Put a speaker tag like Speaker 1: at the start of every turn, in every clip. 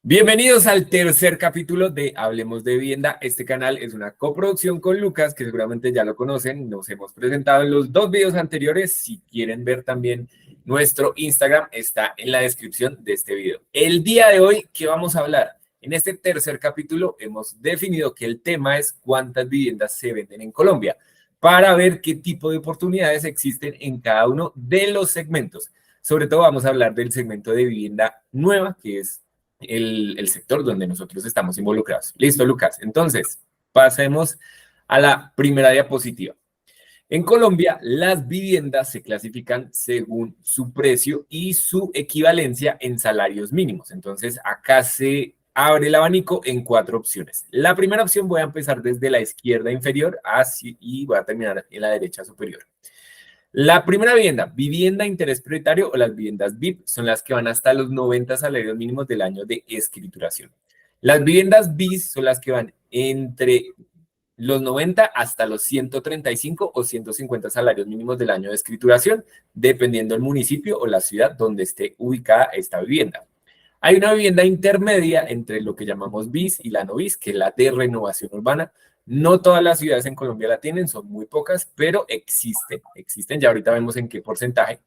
Speaker 1: Bienvenidos al tercer capítulo de Hablemos de Vivienda. Este canal es una coproducción con Lucas, que seguramente ya lo conocen. Nos hemos presentado en los dos videos anteriores. Si quieren ver también nuestro Instagram, está en la descripción de este video. El día de hoy, ¿qué vamos a hablar? En este tercer capítulo hemos definido que el tema es cuántas viviendas se venden en Colombia, para ver qué tipo de oportunidades existen en cada uno de los segmentos. Sobre todo vamos a hablar del segmento de vivienda nueva, que es el sector donde nosotros estamos involucrados. Listo, Lucas. Entonces, pasemos a la primera diapositiva. En Colombia, las viviendas se clasifican según su precio y su equivalencia en salarios mínimos. Entonces, acá se abre el abanico en 4 opciones. La primera opción voy a empezar desde la izquierda inferior y voy a terminar en la derecha superior. La primera vivienda, vivienda de interés prioritario o las viviendas VIP, son las que van hasta los 90 salarios mínimos del año de escrituración. Las viviendas BIS son las que van entre los 90 hasta los 135 o 150 salarios mínimos del año de escrituración, dependiendo del municipio o la ciudad donde esté ubicada esta vivienda. Hay una vivienda intermedia entre lo que llamamos BIS y la no BIS, que es la de renovación urbana. No todas las ciudades en Colombia la tienen, son muy pocas, pero existen, ya ahorita vemos en qué porcentaje.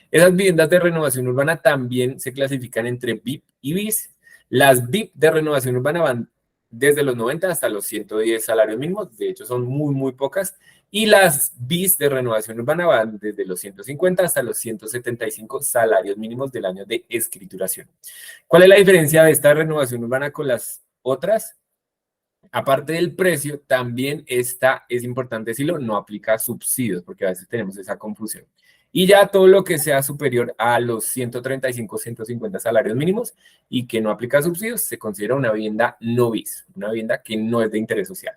Speaker 1: Esas viviendas de renovación urbana también se clasifican entre BIP y BIS. Las BIP de renovación urbana van desde los 90 hasta los 110 salarios mínimos, de hecho son muy pocas, y las BIS de renovación urbana van desde los 150 hasta los 175 salarios mínimos del año de escrituración. ¿Cuál es la diferencia de esta renovación urbana con las otras? Aparte del precio, también esta, es importante decirlo, no aplica subsidios, porque a veces tenemos esa confusión. Y ya todo lo que sea superior a los 135, 150 salarios mínimos y que no aplica subsidios, se considera una vivienda no bis, una vivienda que no es de interés social.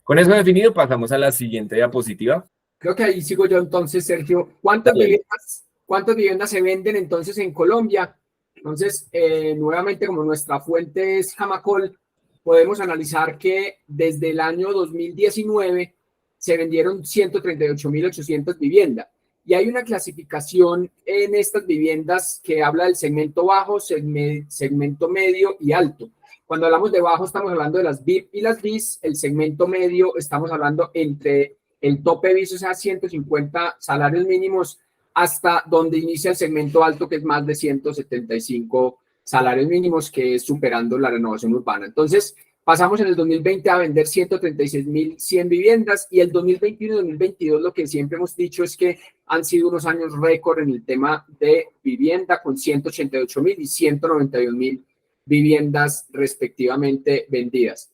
Speaker 1: Con eso definido, pasamos a la siguiente diapositiva.
Speaker 2: Creo que ahí sigo yo entonces, Sergio.
Speaker 1: Dale.
Speaker 2: ¿Cuántas viviendas se venden entonces en Colombia? Entonces, nuevamente, como nuestra fuente es Jamacol, podemos analizar que desde el año 2019 se vendieron 138.800 viviendas. Y hay una clasificación en estas viviendas que habla del segmento bajo, segmento medio y alto. Cuando hablamos de bajo, estamos hablando de las VIP y las BIS. El segmento medio, estamos hablando entre el tope BIS, o sea, 150 salarios mínimos, hasta donde inicia el segmento alto, que es más de 175 salarios mínimos, que es superando la renovación urbana. Entonces, pasamos en el 2020 a vender 136.100 viviendas y el 2021 y 2022 lo que siempre hemos dicho es que han sido unos años récord en el tema de vivienda, con 188.000 y 192.000 viviendas respectivamente vendidas.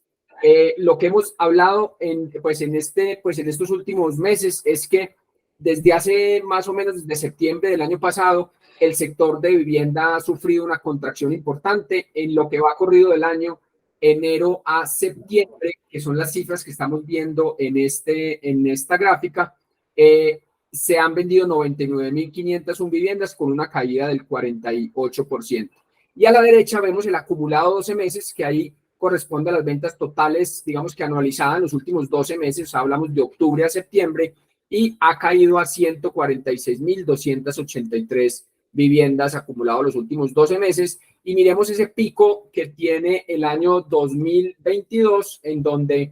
Speaker 2: Lo que hemos hablado en estos últimos meses es que desde hace más o menos desde septiembre del año pasado, el sector de vivienda ha sufrido una contracción importante. En lo que va corrido del año, enero a septiembre, que son las cifras que estamos viendo en esta gráfica, se han vendido 99.501 viviendas con una caída del 48%. Y a la derecha vemos el acumulado 12 meses, que ahí corresponde a las ventas totales, digamos que anualizadas en los últimos 12 meses, o sea, hablamos de octubre a septiembre, y ha caído a 146.283 viviendas acumulado los últimos 12 meses. Y miremos ese pico que tiene el año 2022, en donde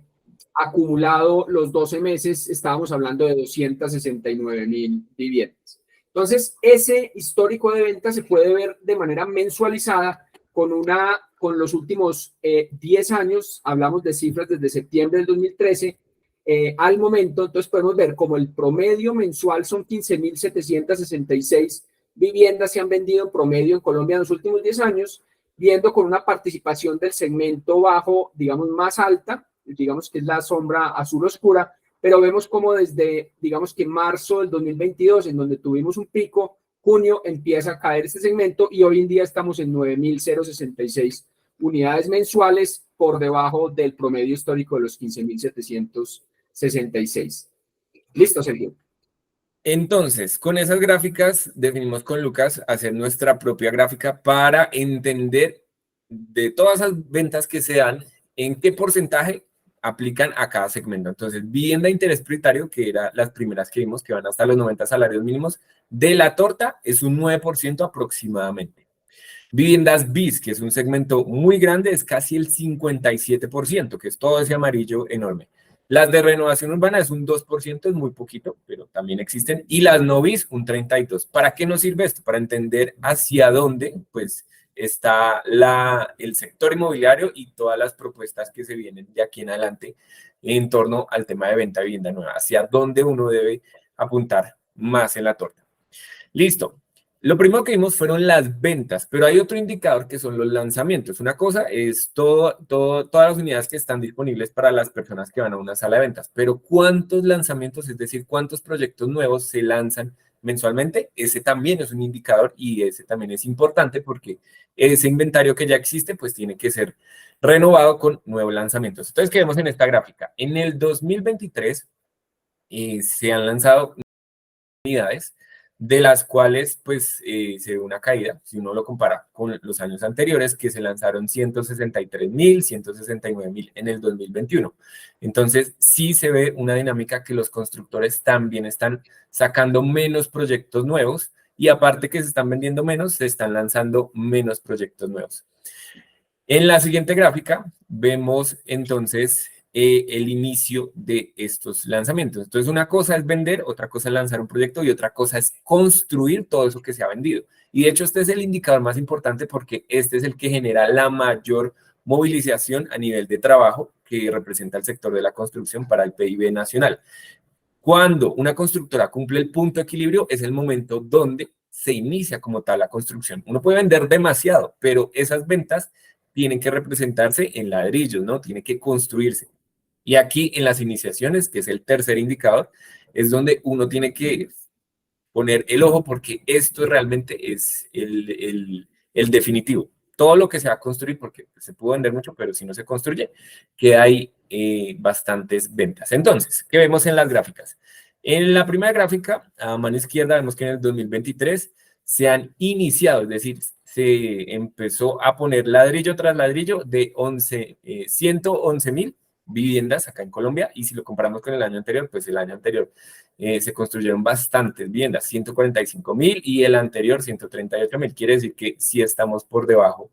Speaker 2: acumulado los 12 meses estábamos hablando de 269.000 viviendas. Entonces, ese histórico de ventas se puede ver de manera mensualizada con los últimos 10 años. Hablamos de cifras desde septiembre del 2013 al momento. Entonces, podemos ver como el promedio mensual son 15.766 viviendas se han vendido en promedio en Colombia en los últimos 10 años, viendo con una participación del segmento bajo, digamos, más alta, digamos que es la sombra azul oscura, pero vemos como desde, digamos que marzo del 2022, en donde tuvimos un pico, junio empieza a caer este segmento y hoy en día estamos en 9.066 unidades mensuales, por debajo del promedio histórico de los 15.766. Listo, Sergio.
Speaker 1: Entonces, con esas gráficas definimos con Lucas hacer nuestra propia gráfica para entender de todas esas ventas que se dan, en qué porcentaje aplican a cada segmento. Entonces, vivienda de interés prioritario, que eran las primeras que vimos, que van hasta los 90 salarios mínimos, de la torta es un 9% aproximadamente. Viviendas BIS, que es un segmento muy grande, es casi el 57%, que es todo ese amarillo enorme. Las de renovación urbana es un 2%, es muy poquito, pero también existen. Y las no BIS, un 32%. ¿Para qué nos sirve esto? Para entender hacia dónde, pues, está el sector inmobiliario y todas las propuestas que se vienen de aquí en adelante en torno al tema de venta de vivienda nueva, hacia dónde uno debe apuntar más en la torta. Listo. Lo primero que vimos fueron las ventas, pero hay otro indicador que son los lanzamientos. Una cosa es todas las unidades que están disponibles para las personas que van a una sala de ventas, pero ¿cuántos lanzamientos, es decir, cuántos proyectos nuevos se lanzan mensualmente? Ese también es un indicador y ese también es importante porque ese inventario que ya existe, pues tiene que ser renovado con nuevos lanzamientos. Entonces, ¿qué vemos en esta gráfica? En el 2023 se han lanzado unidades, de las cuales pues se ve una caída, si uno lo compara con los años anteriores, que se lanzaron 163.000, 169.000 en el 2021. Entonces, sí se ve una dinámica que los constructores también están sacando menos proyectos nuevos y aparte que se están vendiendo menos, se están lanzando menos proyectos nuevos. En la siguiente gráfica vemos entonces el inicio de estos lanzamientos. Entonces, una cosa es vender, otra cosa es lanzar un proyecto y otra cosa es construir todo eso que se ha vendido. Y de hecho, este es el indicador más importante porque este es el que genera la mayor movilización a nivel de trabajo que representa el sector de la construcción para el PIB nacional. Cuando una constructora cumple el punto de equilibrio, es el momento donde se inicia como tal la construcción. Uno puede vender demasiado, pero esas ventas tienen que representarse en ladrillos, ¿no? Tiene que construirse. Y aquí en las iniciaciones, que es el tercer indicador, es donde uno tiene que poner el ojo porque esto realmente es el definitivo. Todo lo que se va a construir, porque se puede vender mucho, pero si no se construye, que hay bastantes ventas. Entonces, ¿qué vemos en las gráficas? En la primera gráfica, a mano izquierda, vemos que en el 2023 se han iniciado, es decir, se empezó a poner ladrillo tras ladrillo de 111.000 viviendas acá en Colombia, y si lo comparamos con el año anterior, pues el año anterior se construyeron bastantes viviendas, 145.000 y el anterior 138.000. Quiere decir que sí estamos por debajo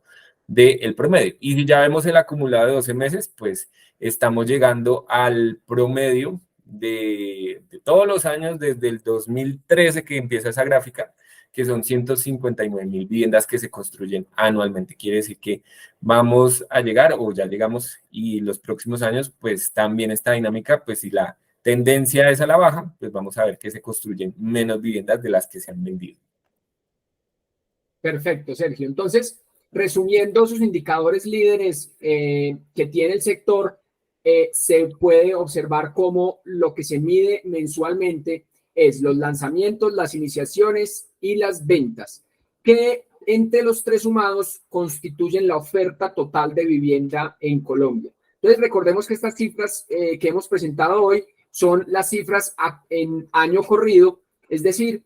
Speaker 1: del promedio. Y si ya vemos el acumulado de 12 meses, pues estamos llegando al promedio de todos los años desde el 2013 que empieza esa gráfica, que son 159.000 viviendas que se construyen anualmente. Quiere decir que vamos a llegar o ya llegamos y los próximos años, pues también esta dinámica, pues si la tendencia es a la baja, pues vamos a ver que se construyen menos viviendas de las que se han vendido.
Speaker 2: Perfecto, Sergio. Entonces, resumiendo sus indicadores líderes que tiene el sector, se puede observar cómo lo que se mide mensualmente es los lanzamientos, las iniciaciones y las ventas, que entre los tres sumados constituyen la oferta total de vivienda en Colombia. Entonces, recordemos que estas cifras que hemos presentado hoy son las cifras en año corrido, es decir,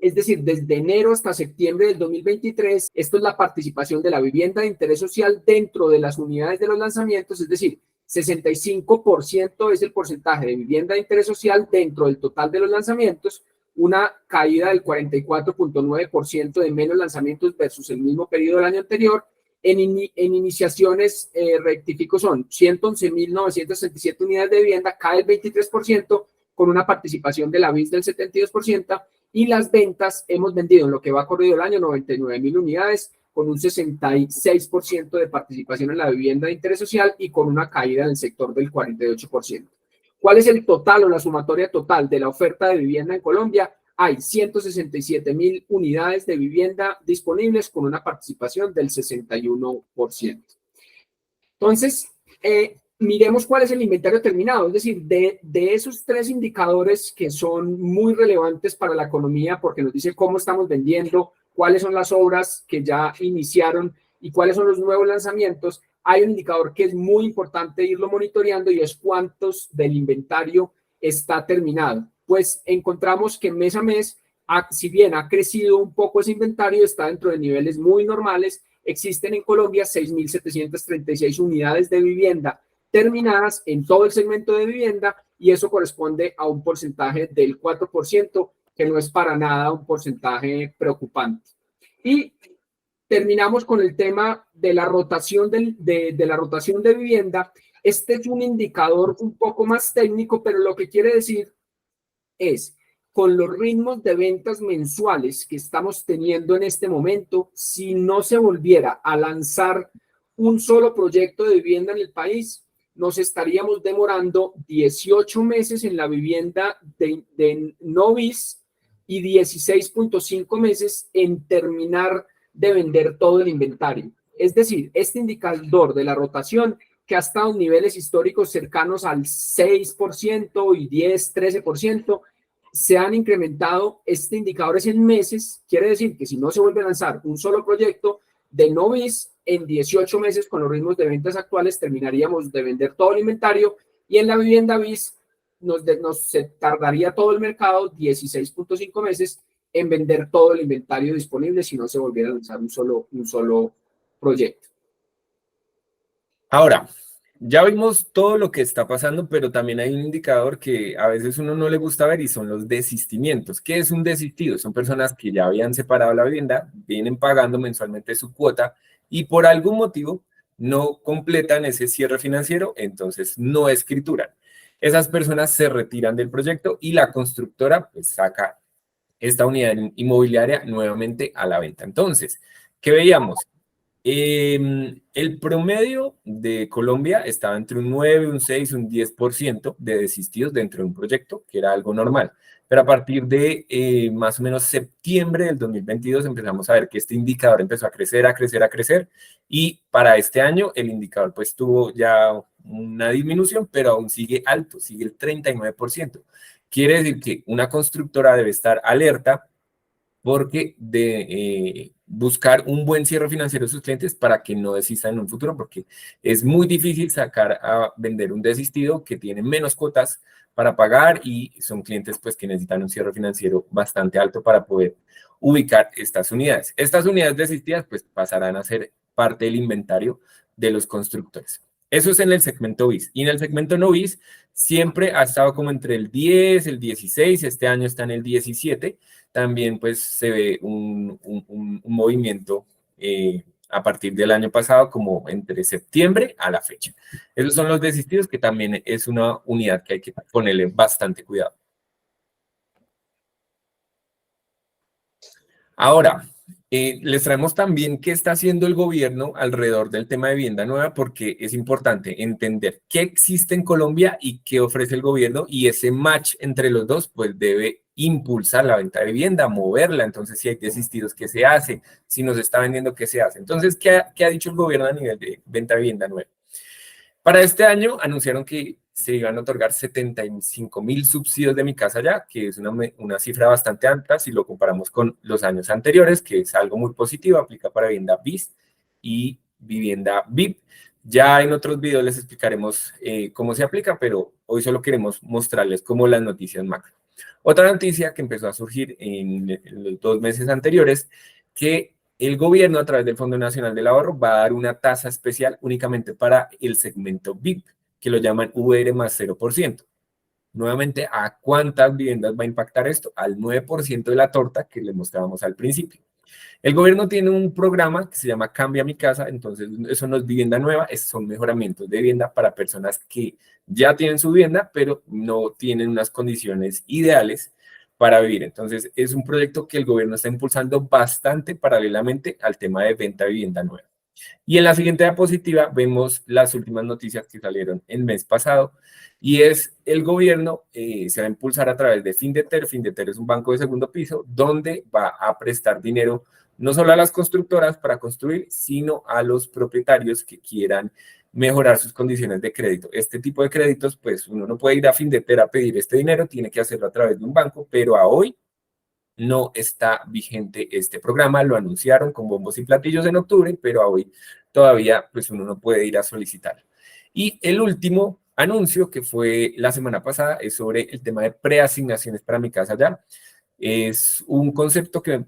Speaker 2: desde enero hasta septiembre del 2023, esto es la participación de la vivienda de interés social dentro de las unidades de los lanzamientos, es decir, 65% es el porcentaje de vivienda de interés social dentro del total de los lanzamientos, una caída del 44.9% de menos lanzamientos versus el mismo periodo del año anterior. En iniciaciones, rectifico, son 111.967 unidades de vivienda, cae el 23%, con una participación de la BIS del 72%, y las ventas hemos vendido en lo que va corrido el año 99.000 unidades, con un 66% de participación en la vivienda de interés social y con una caída en el sector del 48%. ¿Cuál es el total o la sumatoria total de la oferta de vivienda en Colombia? Hay 167.000 unidades de vivienda disponibles con una participación del 61%. Entonces, miremos cuál es el inventario terminado, es decir, de esos tres indicadores que son muy relevantes para la economía porque nos dice cómo estamos vendiendo, cuáles son las obras que ya iniciaron y cuáles son los nuevos lanzamientos. Hay un indicador que es muy importante irlo monitoreando y es cuántos del inventario está terminado. Pues encontramos que mes a mes, si bien ha crecido un poco ese inventario, está dentro de niveles muy normales. Existen en Colombia 6.736 unidades de vivienda terminadas en todo el segmento de vivienda y eso corresponde a un porcentaje del 4%, que no es para nada un porcentaje preocupante. Y terminamos con el tema de la rotación de la rotación de vivienda. Este es un indicador un poco más técnico, pero lo que quiere decir es, con los ritmos de ventas mensuales que estamos teniendo en este momento, si no se volviera a lanzar un solo proyecto de vivienda en el país, nos estaríamos demorando 18 meses en la vivienda de no bis y 16.5 meses en terminar de vender todo el inventario. Es decir, este indicador de la rotación, que ha estado en niveles históricos cercanos al 6% y 10, 13%, se han incrementado este indicador es en meses. Quiere decir que si no se vuelve a lanzar un solo proyecto de no bis, en 18 meses con los ritmos de ventas actuales terminaríamos de vender todo el inventario, y en la vivienda bis se tardaría todo el mercado 16.5 meses en vender todo el inventario disponible si no se volviera a lanzar un solo proyecto.
Speaker 1: Ahora, ya vimos todo lo que está pasando, pero también hay un indicador que a veces uno no le gusta ver y son los desistimientos. ¿Qué es un desistido? Son personas que ya habían separado la vivienda, vienen pagando mensualmente su cuota y por algún motivo no completan ese cierre financiero, entonces no escrituran. Esas personas se retiran del proyecto y la constructora pues saca esta unidad inmobiliaria nuevamente a la venta. Entonces, ¿qué veíamos? El promedio de Colombia estaba entre un 9, un 6, un 10% de desistidos dentro de un proyecto, que era algo normal. Pero a partir de más o menos septiembre del 2022 empezamos a ver que este indicador empezó a crecer, a crecer, a crecer. Y para este año el indicador pues tuvo ya una disminución, pero aún sigue alto, sigue el 39%. Quiere decir que una constructora debe estar alerta porque de buscar un buen cierre financiero de sus clientes para que no desistan en un futuro, porque es muy difícil sacar a vender un desistido que tiene menos cuotas para pagar y son clientes pues que necesitan un cierre financiero bastante alto para poder ubicar estas unidades. Estas unidades desistidas pues pasarán a ser parte del inventario de los constructores. Eso es en el segmento bis. Y en el segmento no bis siempre ha estado como entre el 10, el 16, este año está en el 17. También pues se ve un movimiento a partir del año pasado como entre septiembre a la fecha. Esos son los desistidos, que también es una unidad que hay que ponerle bastante cuidado. Ahora, les traemos también qué está haciendo el gobierno alrededor del tema de vivienda nueva, porque es importante entender qué existe en Colombia y qué ofrece el gobierno, y ese match entre los dos pues debe impulsar la venta de vivienda, moverla. Entonces, si hay desistidos, ¿qué se hace? Si no se está vendiendo, ¿qué se hace? Entonces, ¿qué ha dicho el gobierno a nivel de venta de vivienda nueva? Para este año anunciaron que se iban a otorgar 75.000 subsidios de Mi Casa Ya, que es una cifra bastante alta si lo comparamos con los años anteriores, que es algo muy positivo, aplica para vivienda BIS y vivienda VIP. Ya en otros videos les explicaremos cómo se aplica, pero hoy solo queremos mostrarles como las noticias macro. Otra noticia que empezó a surgir en los 2 meses anteriores, que el gobierno a través del Fondo Nacional del Ahorro va a dar una tasa especial únicamente para el segmento VIP, que lo llaman VR más 0%. Nuevamente, ¿a cuántas viviendas va a impactar esto? Al 9% de la torta que les mostrábamos al principio. El gobierno tiene un programa que se llama Cambia Mi Casa, entonces eso no es vivienda nueva, son mejoramientos de vivienda para personas que ya tienen su vivienda, pero no tienen unas condiciones ideales para vivir. Entonces es un proyecto que el gobierno está impulsando bastante paralelamente al tema de venta de vivienda nueva. Y en la siguiente diapositiva vemos las últimas noticias que salieron el mes pasado, y es el gobierno se va a impulsar a través de Findeter. Findeter es un banco de segundo piso donde va a prestar dinero no solo a las constructoras para construir, sino a los propietarios que quieran mejorar sus condiciones de crédito. Este tipo de créditos, pues uno no puede ir a Findeter a pedir este dinero, tiene que hacerlo a través de un banco, pero a hoy no está vigente este programa. Lo anunciaron con bombos y platillos en octubre, pero hoy todavía pues uno no puede ir a solicitar. Y el último anuncio, que fue la semana pasada, es sobre el tema de preasignaciones para Mi Casa Ya. Es un concepto que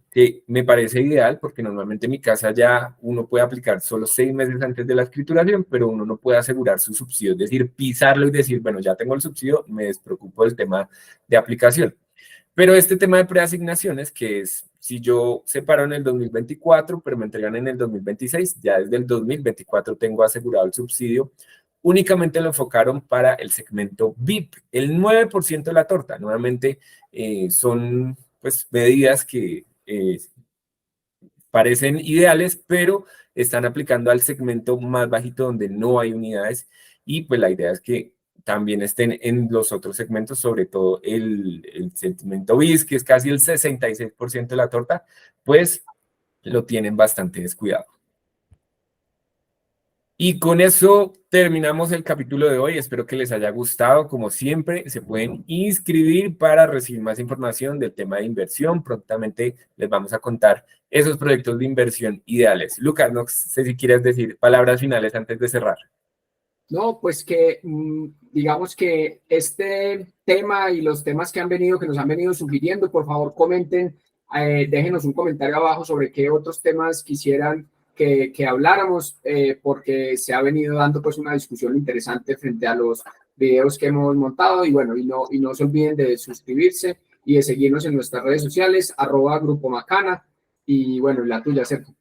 Speaker 1: me parece ideal, porque normalmente en Mi Casa Ya uno puede aplicar solo 6 meses antes de la escrituración, pero uno no puede asegurar su subsidio, es decir, pisarlo y decir, bueno, ya tengo el subsidio, me despreocupo del tema de aplicación. Pero este tema de preasignaciones, que es si yo separo en el 2024, pero me entregan en el 2026, ya desde el 2024 tengo asegurado el subsidio. Únicamente lo enfocaron para el segmento VIP, el 9% de la torta. Nuevamente son pues medidas que parecen ideales, pero están aplicando al segmento más bajito donde no hay unidades y pues la idea es que también estén en los otros segmentos, sobre todo el segmento BIS, que es casi el 66% de la torta, pues lo tienen bastante descuidado. Y con eso terminamos el capítulo de hoy. Espero que les haya gustado. Como siempre, se pueden inscribir para recibir más información del tema de inversión. Prontamente les vamos a contar esos proyectos de inversión ideales. Lucas, no sé si quieres decir palabras finales antes de cerrar.
Speaker 2: No, pues que digamos que este tema y los temas que nos han venido sugiriendo, por favor comenten, déjenos un comentario abajo sobre qué otros temas quisieran que habláramos, porque se ha venido dando pues una discusión interesante frente a los videos que hemos montado y bueno, y no se olviden de suscribirse y de seguirnos en nuestras redes sociales, @Grupo Macana y bueno, la tuya, Sergio.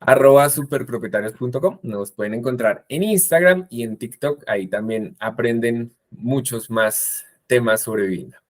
Speaker 1: @superpropietarios.com. Nos pueden encontrar en Instagram y en TikTok. Ahí también aprenden muchos más temas sobre vivienda.